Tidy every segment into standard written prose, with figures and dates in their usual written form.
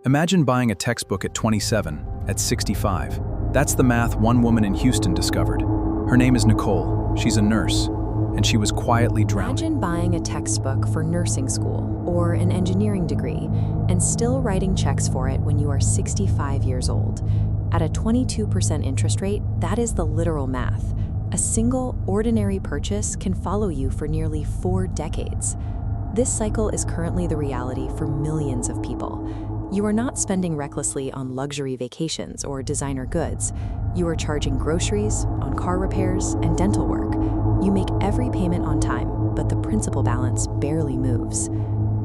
Imagine buying a textbook at 27, at 65. That's the math one woman in Houston discovered. Her name is Nicole. She's a nurse, and she was quietly drowning. Imagine buying a textbook for nursing school or an engineering degree and still writing checks for it when you are 65 years old. At a 22% interest rate, that is the literal math. A single, ordinary purchase can follow you for nearly 4 decades. This cycle is currently the reality for millions of people. You are not spending recklessly on luxury vacations or designer goods. You are charging groceries, on car repairs, and dental work. You make every payment on time, but the principal balance barely moves.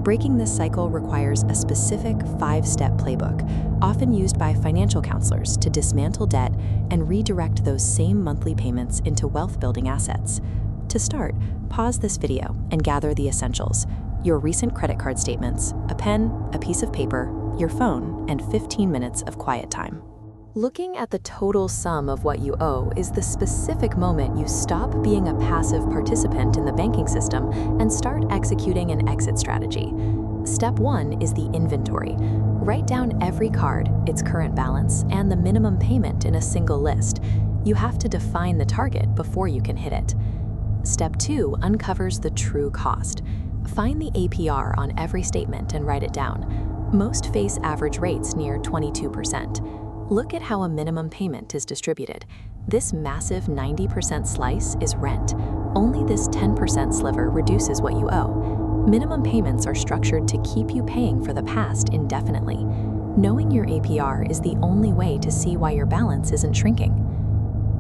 Breaking this cycle requires a specific 5-step playbook, often used by financial counselors to dismantle debt and redirect those same monthly payments into wealth-building assets. To start, pause this video and gather the essentials: your recent credit card statements, a pen, a piece of paper, your phone, and 15 minutes of quiet time. Looking at the total sum of what you owe is the specific moment you stop being a passive participant in the banking system and start executing an exit strategy. Step 1 is the inventory. Write down every card, its current balance, and the minimum payment in a single list. You have to define the target before you can hit it. Step 2 uncovers the true cost. Find the APR on every statement and write it down. Most face average rates near 22%. Look at how a minimum payment is distributed. This massive 90% slice is rent. Only this 10% sliver reduces what you owe. Minimum payments are structured to keep you paying for the past indefinitely. Knowing your APR is the only way to see why your balance isn't shrinking.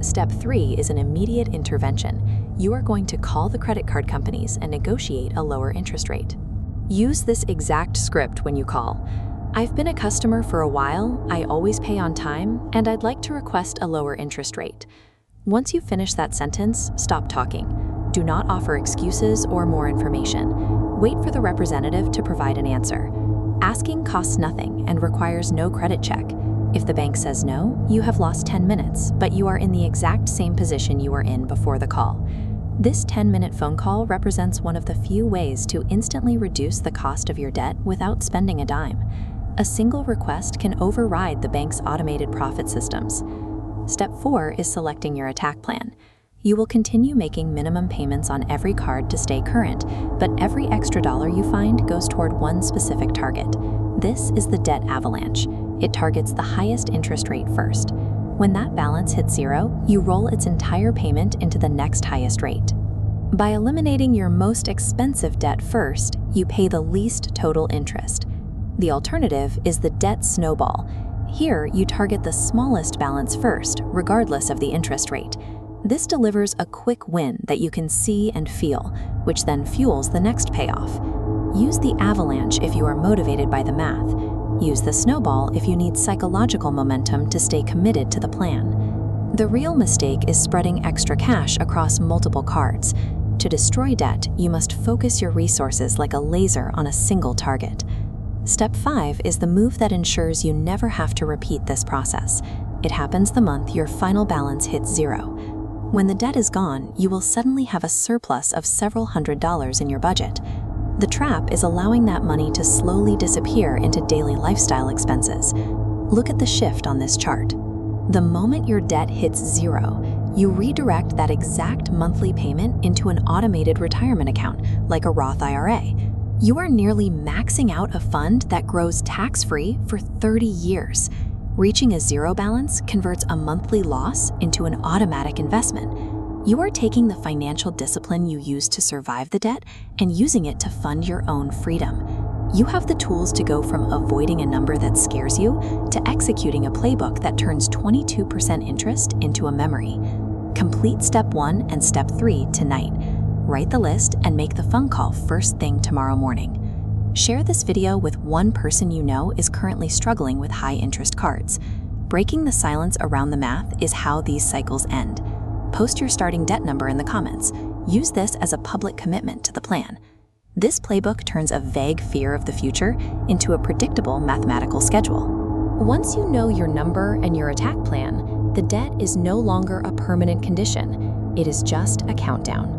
Step 3 is an immediate intervention. You are going to call the credit card companies and negotiate a lower interest rate. Use this exact script when you call. "I've been a customer for a while, I always pay on time, and I'd like to request a lower interest rate." Once you finish that sentence, stop talking. Do not offer excuses or more information. Wait for the representative to provide an answer. Asking costs nothing and requires no credit check. If the bank says no, you have lost 10 minutes, but you are in the exact same position you were in before the call. This 10-minute phone call represents one of the few ways to instantly reduce the cost of your debt without spending a dime. A single request can override the bank's automated profit systems. Step 4 is selecting your attack plan. You will continue making minimum payments on every card to stay current, but every extra dollar you find goes toward one specific target. This is the debt avalanche. It targets the highest interest rate first. When that balance hits 0, you roll its entire payment into the next highest rate. By eliminating your most expensive debt first, you pay the least total interest. The alternative is the debt snowball. Here, you target the smallest balance first, regardless of the interest rate. This delivers a quick win that you can see and feel, which then fuels the next payoff. Use the avalanche if you are motivated by the math. Use the snowball if you need psychological momentum to stay committed to the plan. The real mistake is spreading extra cash across multiple cards. To destroy debt, you must focus your resources like a laser on a single target. Step 5 is the move that ensures you never have to repeat this process. It happens the month your final balance hits 0. When the debt is gone, you will suddenly have a surplus of several $100s in your budget. The trap is allowing that money to slowly disappear into daily lifestyle expenses. Look at the shift on this chart. The moment your debt hits 0, you redirect that exact monthly payment into an automated retirement account, like a Roth IRA. You are nearly maxing out a fund that grows tax-free for 30 years. Reaching a 0 balance converts a monthly loss into an automatic investment. You are taking the financial discipline you use to survive the debt and using it to fund your own freedom. You have the tools to go from avoiding a number that scares you to executing a playbook that turns 22% interest into a memory. Complete Step 1 and Step 3 tonight. Write the list and make the phone call first thing tomorrow morning. Share this video with one person you know is currently struggling with high-interest cards. Breaking the silence around the math is how these cycles end. Post your starting debt number in the comments. Use this as a public commitment to the plan. This playbook turns a vague fear of the future into a predictable mathematical schedule. Once you know your number and your attack plan, the debt is no longer a permanent condition. It is just a countdown.